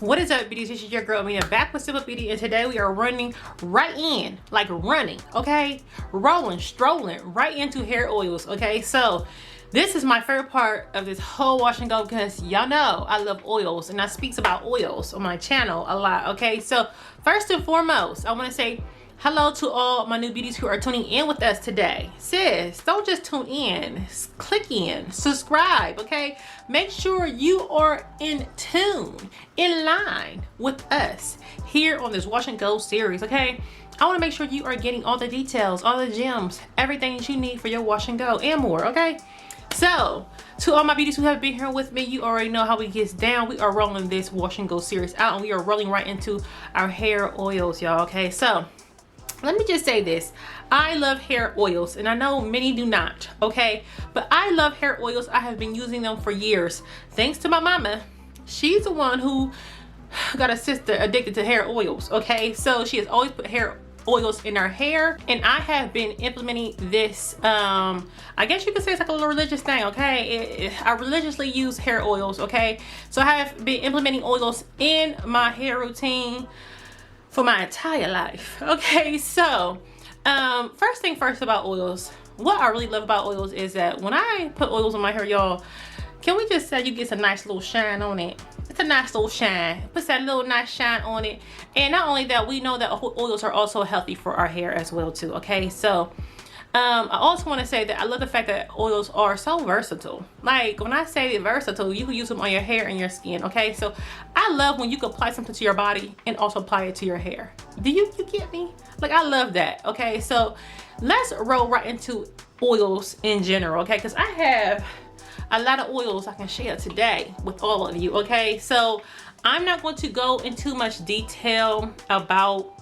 What is up, beauties? This is your girl Aminah, back with Simple Beauty, and today we are running right in, like running, okay? Rolling, strolling right into hair oils, okay? So this is my favorite part of this whole wash and go, because y'all know I love oils and I speaks about oils on my channel a lot, okay? So first and foremost, I want to say hello to all my new beauties who are tuning in with us today. Sis, don't just tune in, click in, subscribe, okay? Make sure you are in tune, in line with us here on this wash and go series, okay? I want to make sure you are getting all the details, all the gems, everything that you need for your wash and go and more, okay? So to all my beauties who have been here with me, you already know how we get down. We are rolling this wash and go series out, and we are rolling right into our hair oils, y'all, okay? So let me just say this. I love hair oils, and I know many do not, okay? But I love hair oils. I have been using them for years. Thanks to my mama. She's the one who got a sister addicted to hair oils, okay? So she has always put hair oils in her hair, and I have been implementing this, I guess you could say it's like a little religious thing, okay? I religiously use hair oils, okay? So I have been implementing oils in my hair routine for my entire life, okay? So first thing first about oils, what I really love about oils is that when I put oils on my hair, y'all, can we just say you get a nice little shine on it? It's a nice little shine. Puts that little nice shine on it. And not only that, we know that oils are also healthy for our hair as well too, okay? So I also want to say that I love the fact that oils are so versatile. Like when I say versatile, you can use them on your hair and your skin, okay? So I love when you can apply something to your body and also apply it to your hair. Do you get me? Like, I love that, okay? So let's roll right into oils in general, okay? Because I have a lot of oils I can share today with all of you, okay? So I'm not going to go into much detail about,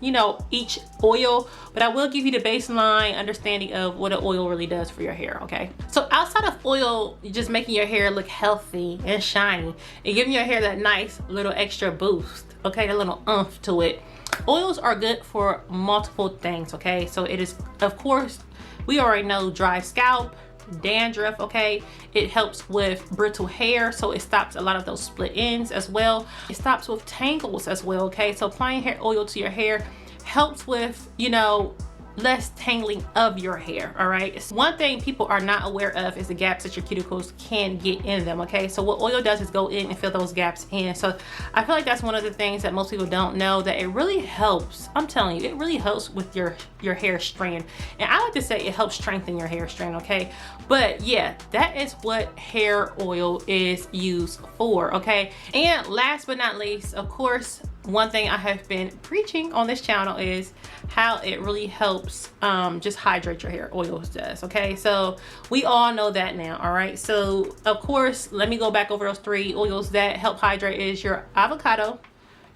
you know, each oil, but I will give you the baseline understanding of what an oil really does for your hair, okay? So outside of oil just making your hair look healthy and shiny and giving your hair that nice little extra boost, okay, a little oomph to it, oils are good for multiple things, okay? So it is, of course, we already know dry scalp, dandruff, okay? It helps with brittle hair, so it stops a lot of those split ends as well. It stops with tangles as well, okay? So applying hair oil to your hair helps with, you know, less tangling of your hair, all right? It's one thing people are not aware of is the gaps that your cuticles can get in them, okay? So what oil does is go in and fill those gaps in. So I feel like that's one of the things that most people don't know, that it really helps. I'm telling you, it really helps with your hair strand. And I like to say it helps strengthen your hair strand, okay? But yeah, that is what hair oil is used for, okay? And last but not least, of course, one thing I have been preaching on this channel is how it really helps just hydrate your hair. Oils does, okay? So we all know that now, all right? So of course, let me go back over those three oils that help hydrate is your avocado,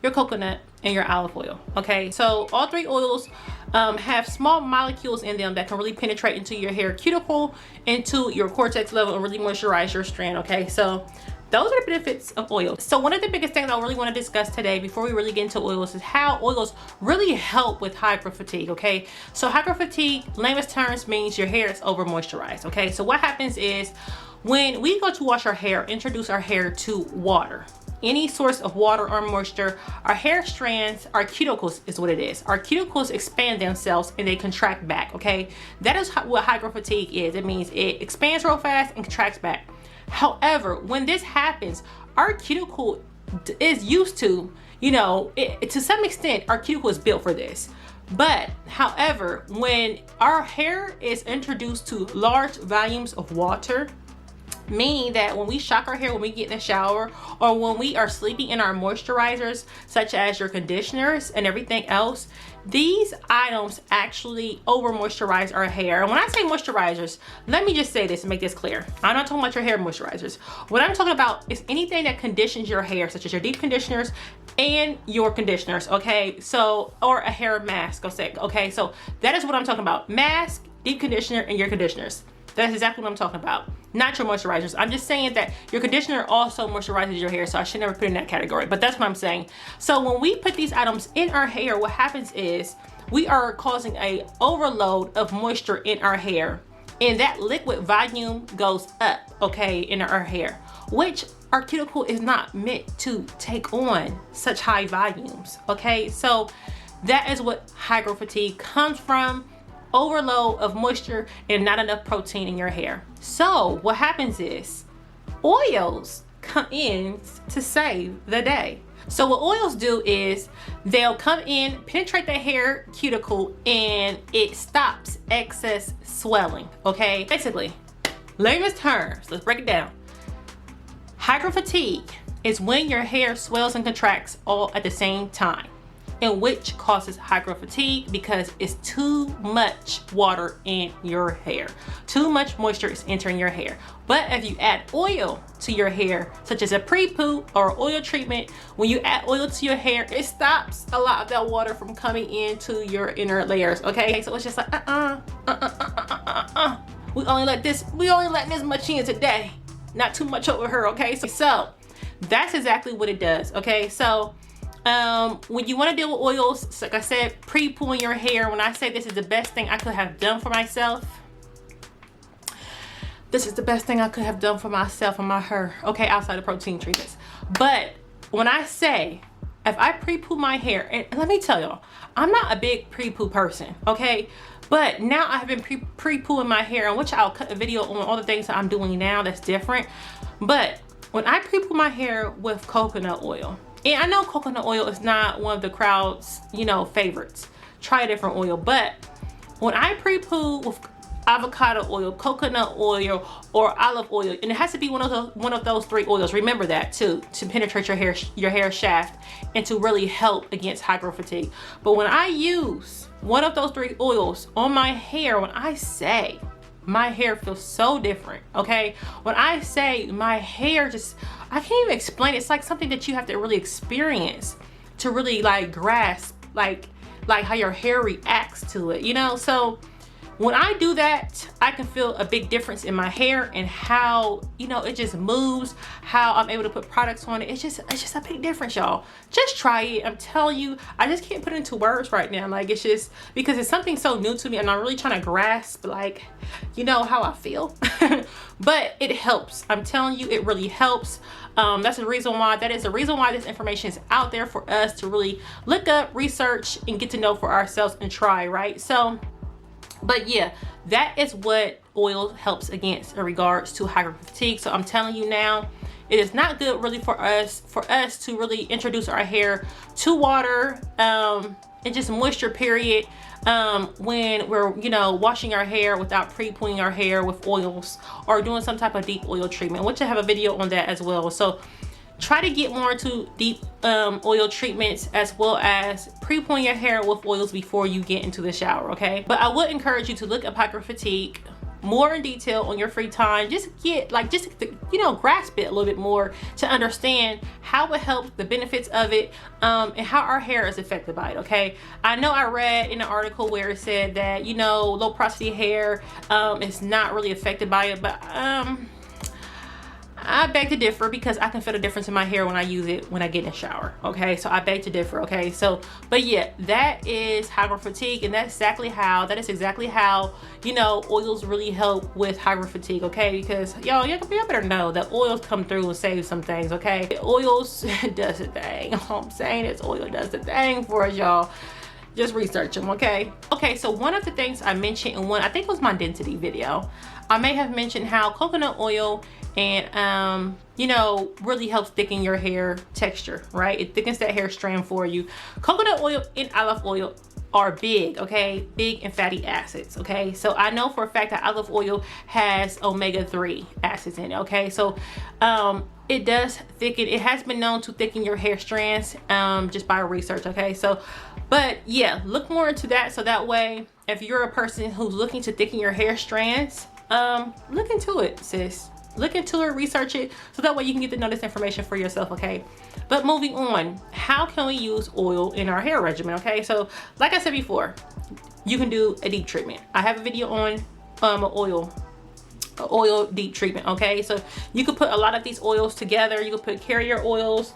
your coconut, and your olive oil, okay? So all three oils have small molecules in them that can really penetrate into your hair cuticle, into your cortex level, and really moisturize your strand, okay? So those are the benefits of oils. So one of the biggest things I really want to discuss today before we really get into oils is how oils really help with hygral fatigue, okay? So hygral fatigue, lamest terms, means your hair is over moisturized, okay? So what happens is when we go to wash our hair, introduce our hair to water, any source of water or moisture, our hair strands, our cuticles is what it is. Our cuticles expand themselves and they contract back, okay? That is what hygral fatigue is. It means it expands real fast and contracts back. However, when this happens, our cuticle is used to, you know, to some extent, our cuticle is built for this. But however, when our hair is introduced to large volumes of water, meaning that when we shock our hair, when we get in the shower, or when we are sleeping in our moisturizers, such as your conditioners and everything else, these items actually over moisturize our hair. And when I say moisturizers, let me just say this and make this clear. I'm not talking about your hair moisturizers. What I'm talking about is anything that conditions your hair, such as your deep conditioners and your conditioners, okay? So, or a hair mask, okay? So that is what I'm talking about. Mask, deep conditioner, and your conditioners. That's exactly what I'm talking about. Not your moisturizers. I'm just saying that your conditioner also moisturizes your hair, so I should never put it in that category, but that's what I'm saying. So when we put these items in our hair, what happens is we are causing a overload of moisture in our hair and that liquid volume goes up, okay, in our hair, which our cuticle is not meant to take on such high volumes, okay? So that is what hygral fatigue comes from: overload of moisture and not enough protein in your hair. So what happens is oils come in to save the day. So what oils do is they'll come in, penetrate the hair cuticle, and it stops excess swelling, okay? Basically, layman's terms, let's break it down. Hygral fatigue is when your hair swells and contracts all at the same time, and which causes hygral fatigue because it's too much water in your hair. Too much moisture is entering your hair. But if you add oil to your hair, such as a pre-poo or oil treatment, when you add oil to your hair, it stops a lot of that water from coming into your inner layers, okay? So it's just like, we only let this much in today, not too much over here, okay? So that's exactly what it does, okay? So when you want to deal with oils, like I said, pre-pooing your hair, when I say this is the best thing I could have done for myself, this is the best thing I could have done for myself and my hair, okay, outside of protein treatments. But when I say, if I pre-poo my hair, and let me tell y'all, I'm not a big pre-poo person, okay? But now I have been pre-pooing my hair, in which I'll cut a video on all the things that I'm doing now that's different. But when I pre-poo my hair with coconut oil, and I know coconut oil is not one of the crowd's, you know, favorites. Try a different oil. But when I pre-poo with avocado oil, coconut oil, or olive oil, and it has to be one of those three oils. Remember that too, to penetrate your hair shaft and to really help against hygral fatigue. But when I use one of those three oils on my hair, when I say my hair feels so different, okay? When I say my hair just, I can't even explain it. It's like something that you have to really experience to really like grasp like how your hair reacts to it, you know? So when I do that, I can feel a big difference in my hair and how, you know, it just moves, how I'm able to put products on it. It's just a big difference, y'all. Just try it. I'm telling you, I just can't put it into words right now. Like, it's just because it's something so new to me and I'm really trying to grasp, like, you know, how I feel. But it helps. I'm telling you, it really helps. That is the reason why this information is out there for us to really look up, research, and get to know for ourselves and try, right? So, but yeah, that is what oil helps against in regards to hygral fatigue. So I'm telling you now, it is not good really for us to really introduce our hair to water and just moisture, period, when we're, you know, washing our hair without pre-pooing our hair with oils or doing some type of deep oil treatment, which I have a video on that as well. So try to get more into deep oil treatments as well as pre-pooing your hair with oils before you get into the shower, okay? But I would encourage you to look up hygral fatigue more in detail on your free time. Just you know, grasp it a little bit more to understand how it helps, the benefits of it, and how our hair is affected by it, okay? I know I read in an article where it said that, you know, low porosity hair is not really affected by it, but I beg to differ because I can feel the difference in my hair when I use it when I get in the shower, okay? So I beg to differ, okay? So, but yeah, that is hygral fatigue, and that is exactly how, you know, oils really help with hygral fatigue, okay? Because y'all better know that oils come through and save some things, okay? Oils does the thing. All I'm saying is oil does the thing for us, y'all. Just research them, okay? Okay, so one of the things I mentioned in I think it was my density video, I may have mentioned how coconut oil and you know, really helps thicken your hair texture, right? It thickens that hair strand for you. Coconut oil and olive oil are big, okay? Big and fatty acids, okay? So I know for a fact that olive oil has omega-3 acids in it, okay? So it does thicken, it has been known to thicken your hair strands just by research, okay? So, but yeah, look more into that so that way, if you're a person who's looking to thicken your hair strands, look into it, sis. Look into it, research it, so that way you can get to know this information for yourself, okay? But moving on, how can we use oil in our hair regimen, okay? So, like I said before, you can do a deep treatment. I have a video on oil deep treatment, okay? So you could put a lot of these oils together. You could put carrier oils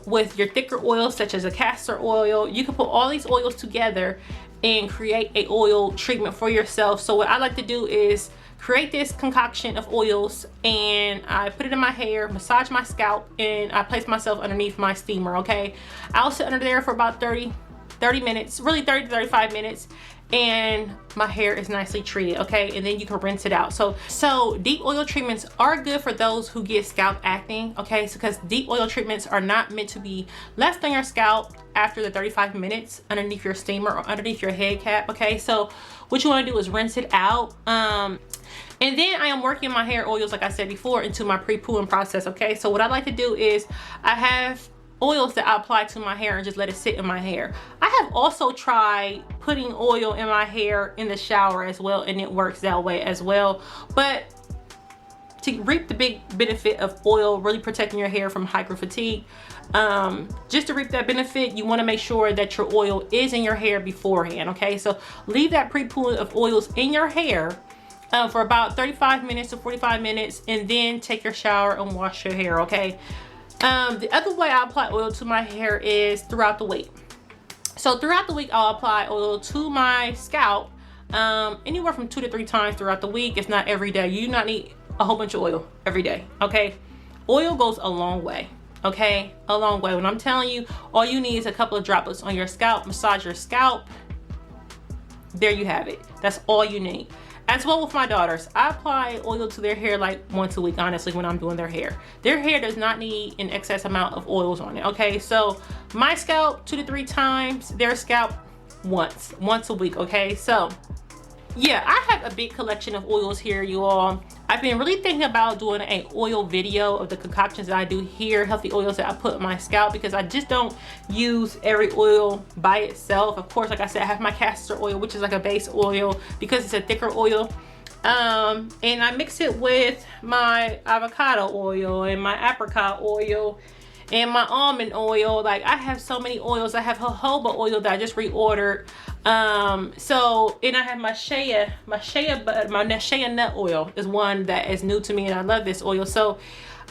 with your thicker oils such as a castor oil. You can put all these oils together and create a oil treatment for yourself. So what I like to do is create this concoction of oils, and I put it in my hair, massage my scalp, and I place myself underneath my steamer. Okay, I'll sit under there for about 30 minutes, really 30 to 35 minutes, and my hair is nicely treated. Okay, and then you can rinse it out. So deep oil treatments are good for those who get scalp acne. Okay, so because deep oil treatments are not meant to be left on your scalp after the 35 minutes underneath your steamer or underneath your head cap. Okay, so what you want to do is rinse it out. And then I am working my hair oils, like I said before, into my pre-pooling process. Okay, so what I like to do is I have oils that I apply to my hair and just let it sit in my hair. I have also tried putting oil in my hair in the shower as well, and it works that way as well. But to reap the big benefit of oil really protecting your hair from hygral fatigue, just to reap that benefit, you want to make sure that your oil is in your hair beforehand. Okay, so leave that pre-pooling of oils in your hair for about 35 minutes to 45 minutes, and then take your shower and wash your hair. Okay, the other way I apply oil to my hair is throughout the week. So throughout the week, I'll apply oil to my scalp anywhere from 2 to 3 times throughout the week. It's not every day. You do not need a whole bunch of oil every day. Okay, oil goes a long way. Okay, a long way. When I'm telling you, all you need is a couple of droplets on your scalp. Massage your scalp. There you have it. That's all you need. As well with my daughters, I apply oil to their hair like once a week, honestly, when I'm doing their hair. Their hair does not need an excess amount of oils on it. Okay, so my scalp 2 to 3 times, their scalp once a week. Okay, so yeah, I have a big collection of oils here, you all. I've been really thinking about doing an oil video of the concoctions that I do here, healthy oils that I put on my scalp, because I just don't use every oil by itself. Of course, like I said, I have my castor oil, which is like a base oil because it's a thicker oil. And I mix it with my avocado oil and my apricot oil and my almond oil. Like, I have so many oils. I have jojoba oil that I just reordered. And I have my Shea Nut Oil is one that is new to me, and I love this oil. So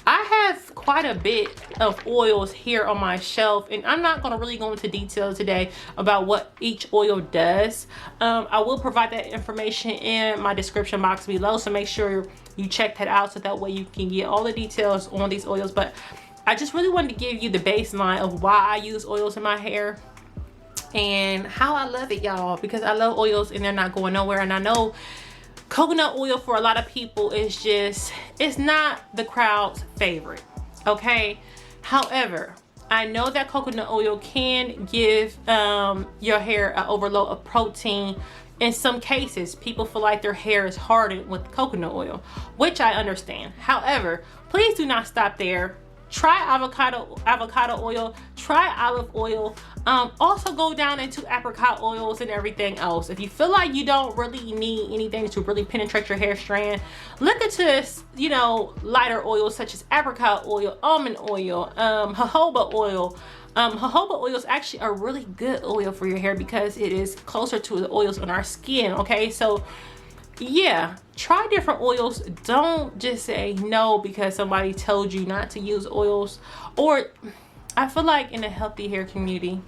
I have quite a bit of oils here on my shelf, and I'm not going to really go into detail today about what each oil does. I will provide that information in my description box below, so make sure you check that out, so that way you can get all the details on these oils. But I just really wanted to give you the baseline of why I use oils in my hair and how I love it, y'all, because I love oils and they're not going nowhere. And I know coconut oil for a lot of people is just, it's not the crowd's favorite. Okay, however, I know that coconut oil can give your hair an overload of protein. In some cases, people feel like their hair is hardened with coconut oil, which I understand. However, please do not stop there. Try avocado oil, try olive oil. Also go down into apricot oils and everything else. If you feel like you don't really need anything to really penetrate your hair strand, look into, you know, lighter oils such as apricot oil, almond oil, jojoba oil. Jojoba oil is actually a really good oil for your hair because it is closer to the oils on our skin. Okay, so yeah, try different oils. Don't just say no because somebody told you not to use oils. Or I feel like in the healthy hair community,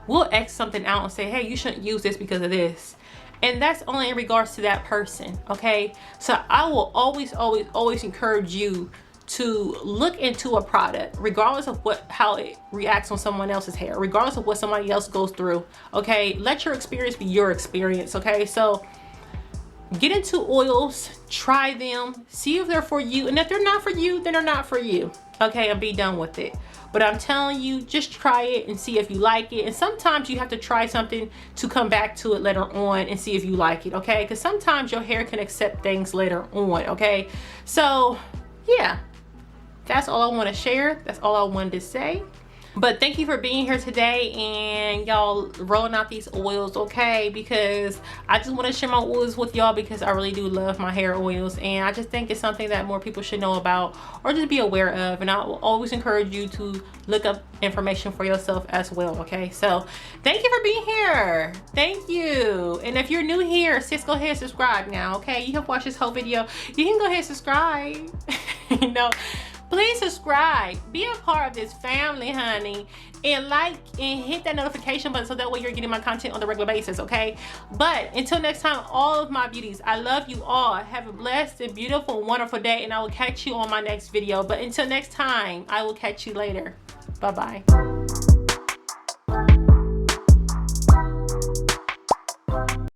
we'll X something out and say, hey, you shouldn't use this because of this. And that's only in regards to that person. Okay, so I will always encourage you to look into a product regardless of how it reacts on someone else's hair, regardless of what somebody else goes through. Okay, let your experience be your experience. Okay, so get into oils, try them, see if they're for you, and if they're not for you, then they're not for you. Okay, and be done with it. But I'm telling you, just try it and see if you like it. And sometimes you have to try something to come back to it later on and see if you like it. Okay, because sometimes your hair can accept things later on. Okay, so yeah, that's all I want to share. That's all I wanted to say. But thank you for being here today, and y'all rolling out these oils, okay? Because I just want to share my oils with y'all because I really do love my hair oils, and I just think it's something that more people should know about or just be aware of. And I will always encourage you to look up information for yourself as well, okay? So thank you for being here. Thank you. And if you're new here, sis, go ahead and subscribe now, okay? You have watched this whole video. You can go ahead and subscribe. You know, please subscribe, be a part of this family, honey, and like and hit that notification button so that way you're getting my content on the regular basis, okay? But until next time, all of my beauties, I love you all. Have a blessed and beautiful, wonderful day, and I will catch you on my next video. But until next time, I will catch you later. Bye-bye.